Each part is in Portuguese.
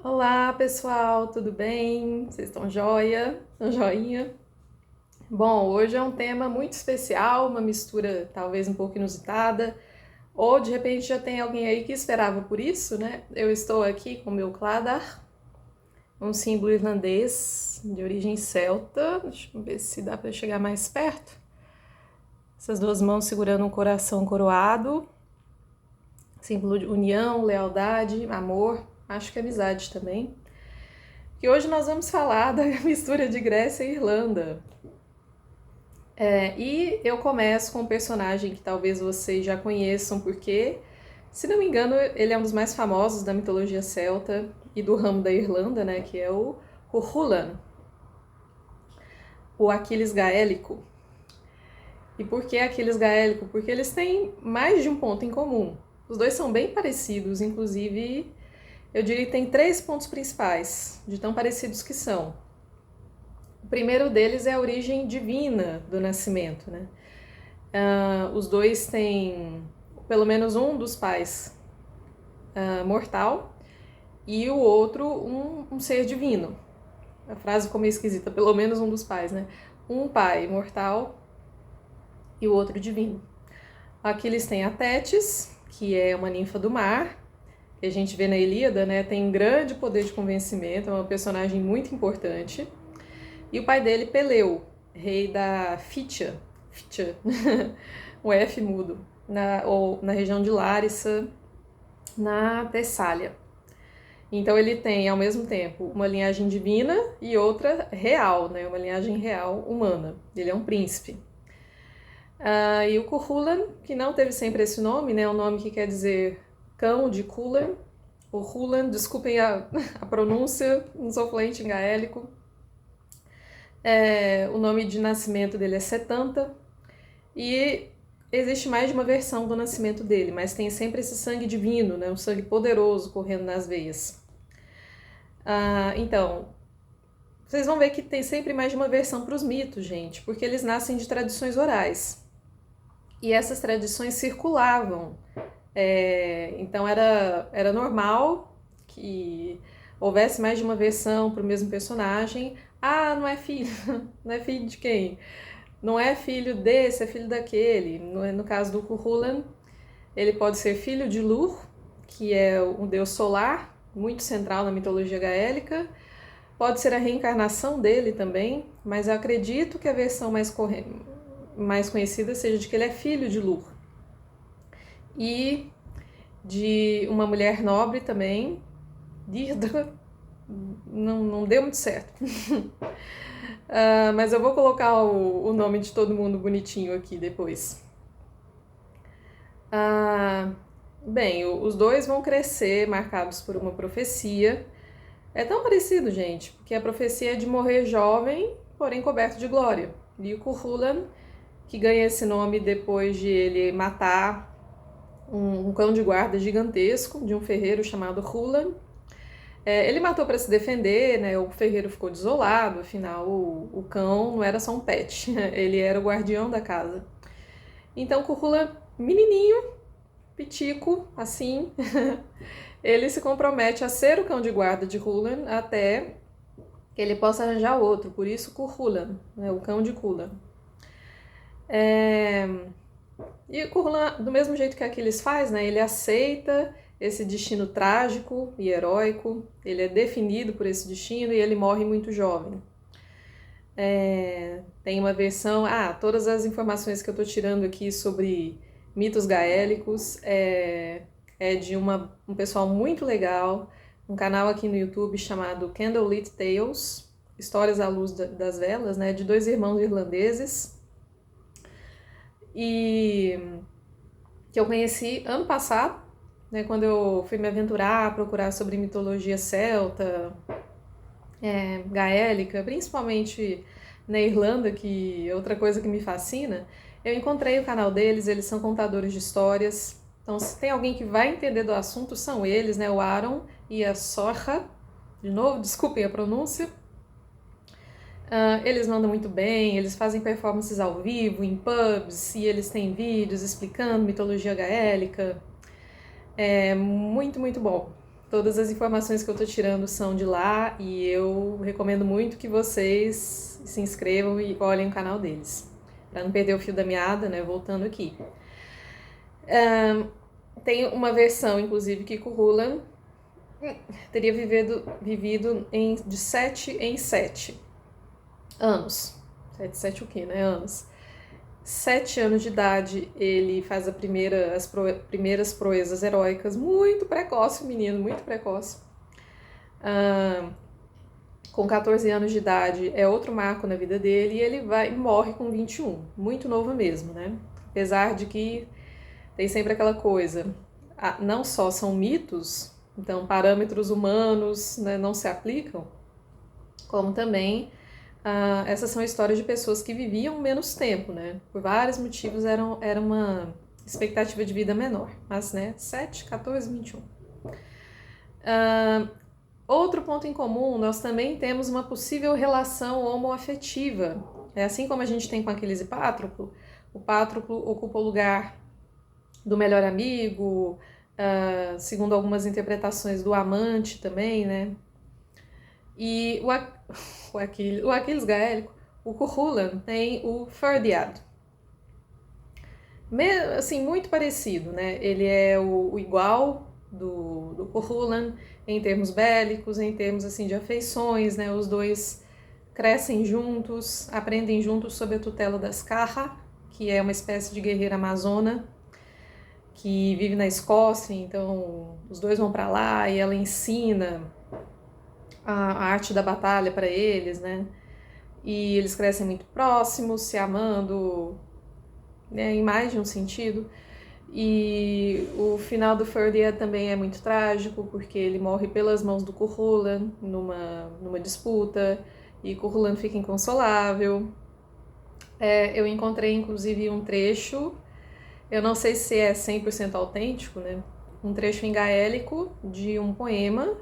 Olá, pessoal, tudo bem? Vocês estão joia? Estão joinha? Bom, hoje é um tema muito especial, uma mistura talvez um pouco inusitada, ou de repente já tem alguém aí que esperava por isso, né? Eu estou aqui com o meu Cladar, um símbolo irlandês de origem celta. Deixa eu ver se dá para chegar mais perto. Essas duas mãos segurando um coração coroado, símbolo de união, lealdade, amor, acho que amizade também. E hoje nós vamos falar da mistura de Grécia e Irlanda. E eu começo com um personagem que talvez vocês já conheçam, porque, se não me engano, ele é um dos mais famosos da mitologia celta e do ramo da Irlanda, né, que é o Cuchulainn, o Aquiles gaélico. E por que Aquiles gaélico? Porque eles têm mais de um ponto em comum. Os dois são bem parecidos, inclusive eu diria que tem 3 pontos principais, de tão parecidos que são. O primeiro deles é a origem divina do nascimento, né? Os dois têm pelo menos um dos pais mortal e o outro um ser divino. A frase ficou meio esquisita, pelo menos um dos pais, né? Um pai mortal e o outro divino. Aqui eles têm a Tétis, que é uma ninfa do mar, que a gente vê na Ilíada, né? Tem um grande poder de convencimento, é uma personagem muito importante. E o pai dele, Peleu, rei da Fítia, o F mudo, na região de Lárissa, na Tessália. Então ele tem, ao mesmo tempo, uma linhagem divina e outra real, né? Uma linhagem real humana. Ele é um príncipe. E o Cuchulainn, que não teve sempre esse nome, né? Um nome que quer dizer cão de Culann. O Culann, desculpem a pronúncia, não sou fluente em gaélico. O nome de nascimento dele é Setanta. E existe mais de uma versão do nascimento dele, mas tem sempre esse sangue divino, né? Um sangue poderoso correndo nas veias. Então, vocês vão ver que tem sempre mais de uma versão para os mitos, gente, porque eles nascem de tradições orais. E essas tradições circulavam. Então era normal que houvesse mais de uma versão para o mesmo personagem. Não é filho. Não é filho de quem? Não é filho desse, é filho daquele. No caso do Cuchulainn, ele pode ser filho de Lugh, que é um deus solar, muito central na mitologia gaélica. Pode ser a reencarnação dele também, mas eu acredito que a versão mais conhecida seja de que ele é filho de Lugh. E de uma mulher nobre também, Deirdre. Não deu muito certo. Mas eu vou colocar o nome de todo mundo bonitinho aqui depois. Bem, os dois vão crescer marcados por uma profecia. É tão parecido, gente, porque a profecia é de morrer jovem, porém coberto de glória. E o Cuchulainn, que ganha esse nome depois de ele matar um cão de guarda gigantesco de um ferreiro chamado Rhulan. Ele matou para se defender, né? O ferreiro ficou desolado, afinal o cão não era só um pet, ele era o guardião da casa. Então o Cuchulainn, menininho, pitico, assim, ele se compromete a ser o cão de guarda de Rhulan até que ele possa arranjar outro, por isso Cuchulainn, né? O cão de Culann. E o Cuchulainn, do mesmo jeito que Aquiles faz, né? Ele aceita esse destino trágico e heróico, ele é definido por esse destino e ele morre muito jovem. Tem uma versão... todas as informações que eu estou tirando aqui sobre mitos gaélicos é de um pessoal muito legal, um canal aqui no YouTube chamado Candlelit Tales, Histórias à Luz das Velas, né? De 2 irmãos irlandeses. E que eu conheci ano passado, né, quando eu fui me aventurar a procurar sobre mitologia celta, gaélica, principalmente na Irlanda, que é outra coisa que me fascina. Eu encontrei o canal deles, eles são contadores de histórias. Então, se tem alguém que vai entender do assunto, são eles, né, o Aaron e a Sorcha. De novo, desculpem a pronúncia. Eles mandam muito bem, eles fazem performances ao vivo, em pubs, e eles têm vídeos explicando mitologia gaélica. É muito, muito bom. Todas as informações que eu tô tirando são de lá e eu recomendo muito que vocês se inscrevam e olhem o canal deles, para não perder o fio da meada, né? Voltando aqui. Tem uma versão, inclusive, que Cuchulainn teria vivido de 7 em 7 anos. 7 o quê, né? Anos. 7 anos de idade, ele faz as primeiras proezas heróicas, muito precoce, o menino, muito precoce. Com 14 anos de idade, é outro marco na vida dele, e ele morre com 21, muito novo mesmo, né? Apesar de que tem sempre aquela coisa, não só são mitos, então parâmetros humanos, né, não se aplicam, como também essas são histórias de pessoas que viviam menos tempo, né? Por vários motivos era uma expectativa de vida menor, mas né, 7, 14, 21. Outro ponto em comum, nós também temos uma possível relação homoafetiva. É assim como a gente tem com Aquiles e Patroclo, o Patroclo ocupa o lugar do melhor amigo, segundo algumas interpretações do amante também, né? E o Aquiles gaélico, o Cuchulainn tem o Ferdiad. Assim, muito parecido, né? Ele é o igual do Cuchulainn em termos bélicos, em termos assim de afeições, né? Os dois crescem juntos, aprendem juntos sob a tutela das Carra, que é uma espécie de guerreira amazona que vive na Escócia, então os dois vão para lá e ela ensina a arte da batalha para eles, né? E eles crescem muito próximos, se amando, né, em mais de um sentido. E o final do Ferdiad também é muito trágico, porque ele morre pelas mãos do Cuchulainn numa disputa, e Cuchulainn fica inconsolável. Eu encontrei inclusive um trecho, eu não sei se é 100% autêntico, né? Um trecho em gaélico de um poema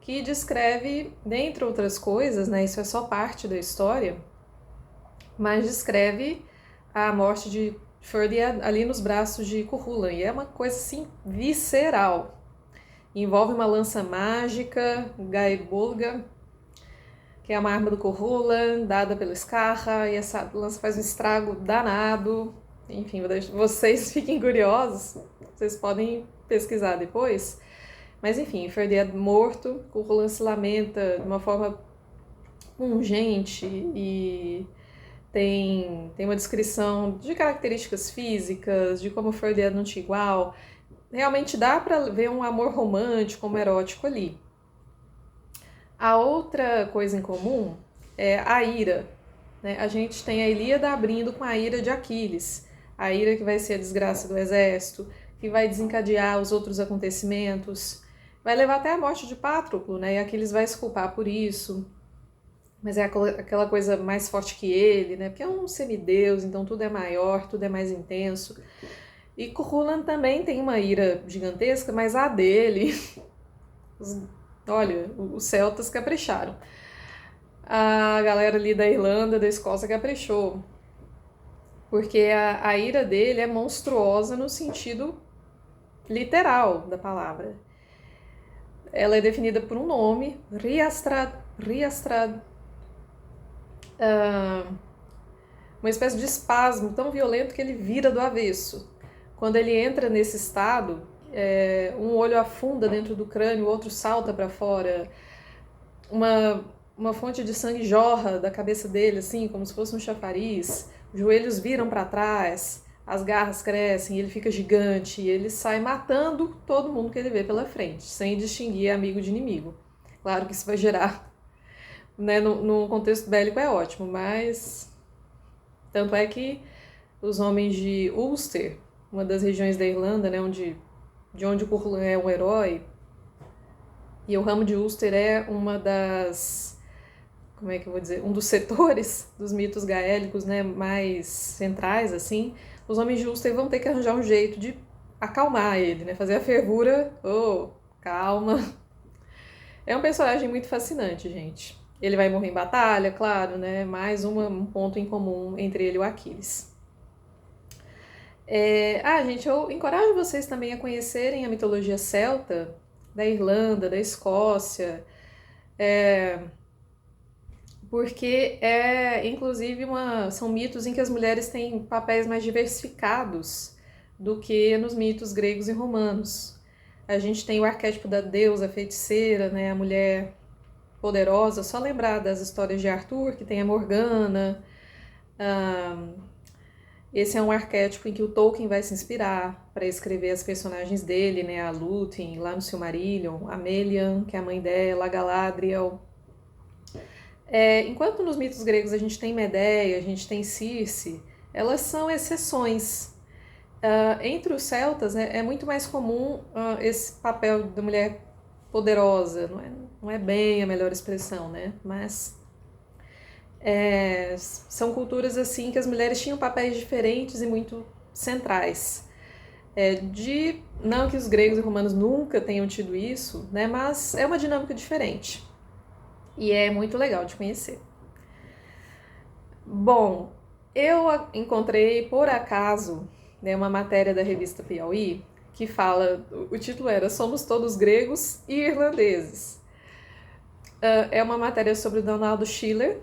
que descreve, dentre outras coisas, né, isso é só parte da história, mas descreve a morte de Ferdiad ali nos braços de Cuchulainn, e é uma coisa assim visceral. Envolve uma lança mágica, Gaebolga, que é uma arma do Cuchulainn, dada pela Scarra, e essa lança faz um estrago danado. Enfim, vocês fiquem curiosos, vocês podem pesquisar depois. Mas enfim, Ferdiad morto, Cuchulainn se lamenta de uma forma pungente e tem uma descrição de características físicas, de como Ferdiad não tinha igual. Realmente dá para ver um amor romântico, um erótico ali. A outra coisa em comum é a ira, né? A gente tem a Ilíada abrindo com a ira de Aquiles, a ira que vai ser a desgraça do exército, que vai desencadear os outros acontecimentos. Vai levar até a morte de Patroclo, né? E Aquiles vai se culpar por isso. Mas é aquela coisa mais forte que ele, né? Porque é um semideus, então tudo é maior, tudo é mais intenso. E Cuchulainn também tem uma ira gigantesca, mas a dele... Olha, os celtas capricharam. A galera ali da Irlanda, da Escócia caprichou. Porque a ira dele é monstruosa no sentido literal da palavra. Ela é definida por um nome, Riastrad, uma espécie de espasmo tão violento que ele vira do avesso. Quando ele entra nesse estado, um olho afunda dentro do crânio, o outro salta para fora, uma fonte de sangue jorra da cabeça dele, assim, como se fosse um chafariz, os joelhos viram para trás, as garras crescem, ele fica gigante e ele sai matando todo mundo que ele vê pela frente, sem distinguir amigo de inimigo. Claro que isso vai gerar, né, no contexto bélico é ótimo, mas tanto é que os homens de Ulster, uma das regiões da Irlanda, né, de onde o Cuchulainn é um herói, e o ramo de Ulster é uma das, como é que eu vou dizer, um dos setores dos mitos gaélicos, né, mais centrais, assim. Os homens de Ulster vão ter que arranjar um jeito de acalmar ele, né, fazer a fervura, calma. É um personagem muito fascinante, gente. Ele vai morrer em batalha, claro, né, mais um ponto em comum entre ele e o Aquiles. Gente, eu encorajo vocês também a conhecerem a mitologia celta. da Irlanda, da Escócia, porque inclusive, são mitos em que as mulheres têm papéis mais diversificados do que nos mitos gregos e romanos. A gente tem o arquétipo da deusa feiticeira, né, a mulher poderosa, só lembrar das histórias de Arthur, que tem a Morgana. Esse é um arquétipo em que o Tolkien vai se inspirar para escrever as personagens dele, né, a Lúthien, lá no Silmarillion, a Melian, que é a mãe dela, a Galadriel. Enquanto nos mitos gregos a gente tem Medeia, a gente tem Circe, elas são exceções. Entre os celtas é muito mais comum esse papel da mulher poderosa, não é bem a melhor expressão, né? Mas são culturas assim que as mulheres tinham papéis diferentes e muito centrais. Não que os gregos e romanos nunca tenham tido isso, né? Mas é uma dinâmica diferente. E é muito legal de conhecer. Bom, eu encontrei por acaso, né, uma matéria da revista Piauí que fala, o título era Somos Todos Gregos e Irlandeses. É uma matéria sobre o Donald Schiller,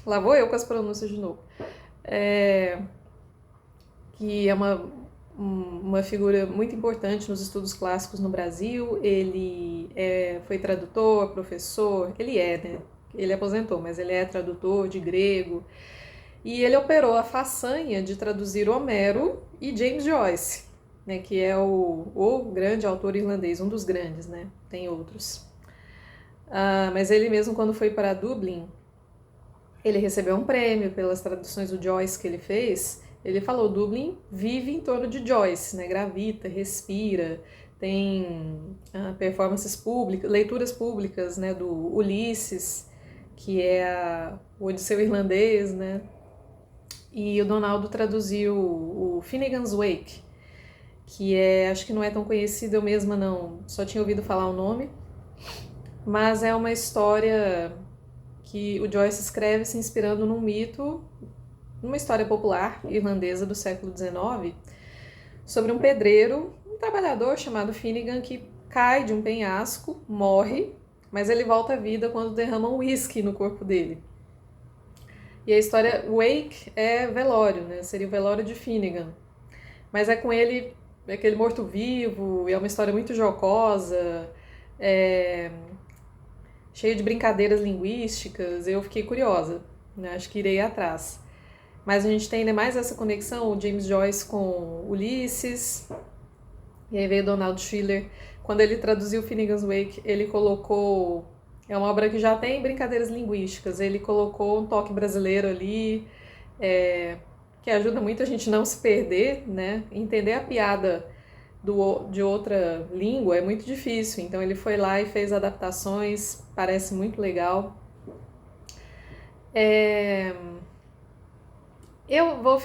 lá vou eu com as pronúncias de novo, que é uma figura muito importante nos estudos clássicos no Brasil. Ele foi tradutor, professor, né? Ele aposentou, mas ele é tradutor de grego. E ele operou a façanha de traduzir Homero e James Joyce, né, que é o grande autor irlandês, um dos grandes, né? Tem outros. Mas ele mesmo, quando foi para Dublin, ele recebeu um prêmio pelas traduções do Joyce que ele fez. Ele falou, Dublin vive em torno de Joyce, né? Gravita, respira, tem performances públicas, leituras públicas, né? Do Ulisses, que é o Odisseu irlandês, né? E o Donaldo traduziu o Finnegan's Wake, que acho que não é tão conhecido, eu mesma não, só tinha ouvido falar o nome, mas é uma história que o Joyce escreve se inspirando num mito, numa história popular irlandesa do século XIX, sobre um pedreiro, um trabalhador chamado Finnegan, que cai de um penhasco, morre, mas ele volta à vida quando derramam whisky no corpo dele. E a história Wake é velório, né? Seria o velório de Finnegan. Mas é com ele, aquele morto-vivo, e é uma história muito jocosa, cheia de brincadeiras linguísticas. Eu fiquei curiosa, né? Acho que irei atrás. Mas a gente tem ainda mais essa conexão, o James Joyce com Ulisses, e aí veio Donald Schiller. Quando ele traduziu Finnegan's Wake, ele colocou... É uma obra que já tem brincadeiras linguísticas, ele colocou um toque brasileiro ali, que ajuda muito a gente não se perder, né? Entender a piada de outra língua é muito difícil, então ele foi lá e fez adaptações, parece muito legal. Eu vou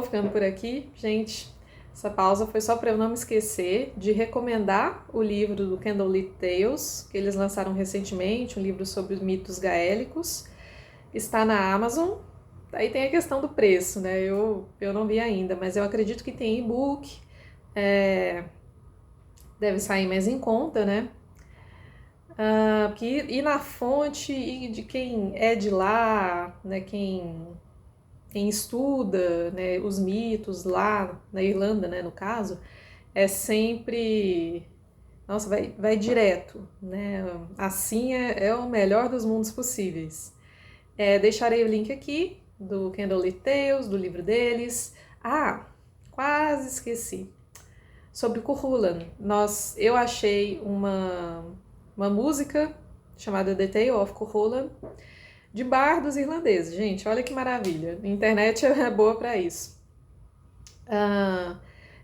ficando por aqui, gente. Essa pausa foi só para eu não me esquecer de recomendar o livro do Candlelit Tales, que eles lançaram recentemente, um livro sobre os mitos gaélicos. Está na Amazon. Aí tem a questão do preço, né? Eu não vi ainda, mas eu acredito que tem e-book. Deve sair mais em conta, né? Porque ir na fonte e de quem é de lá, né? Quem estuda, né, os mitos lá na Irlanda, né, no caso, é sempre... Nossa, vai direto, né? Assim é o melhor dos mundos possíveis. Deixarei o link aqui do Candlelit Tales, do livro deles. Quase esqueci. Sobre Cuchulainn. Eu achei uma música chamada The Tale of Cuchulainn, de bardos irlandeses. Gente, olha que maravilha. A internet é boa para isso.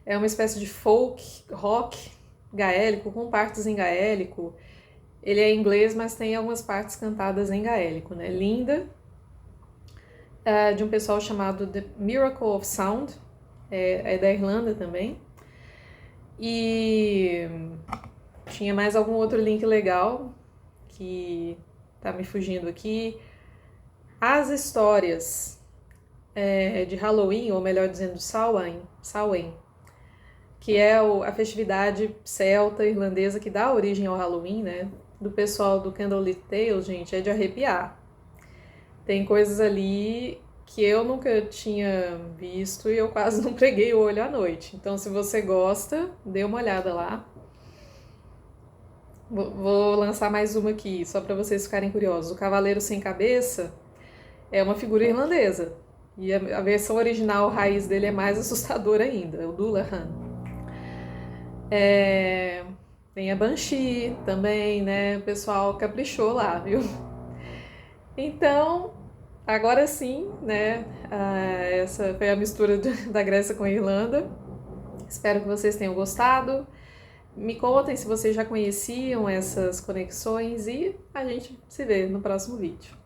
É uma espécie de folk, rock gaélico, com partes em gaélico. Ele é inglês, mas tem algumas partes cantadas em gaélico, né? Linda. De um pessoal chamado The Miracle of Sound. É da Irlanda também. E tinha mais algum outro link legal que tá me fugindo aqui. As histórias de Halloween, ou melhor dizendo, Samhain, que é a festividade celta irlandesa que dá origem ao Halloween, né? Do pessoal do Candlelit Tales, gente, é de arrepiar. Tem coisas ali que eu nunca tinha visto e eu quase não preguei o olho à noite. Então, se você gosta, dê uma olhada lá. Vou lançar mais uma aqui, só para vocês ficarem curiosos. O Cavaleiro Sem Cabeça é uma figura irlandesa. E a versão original, raiz dele, é mais assustadora ainda, o Dullahan. Tem a Banshee também, né? O pessoal caprichou lá, viu? Então, agora sim, né? Essa foi a mistura da Grécia com a Irlanda. Espero que vocês tenham gostado. Me contem se vocês já conheciam essas conexões e a gente se vê no próximo vídeo.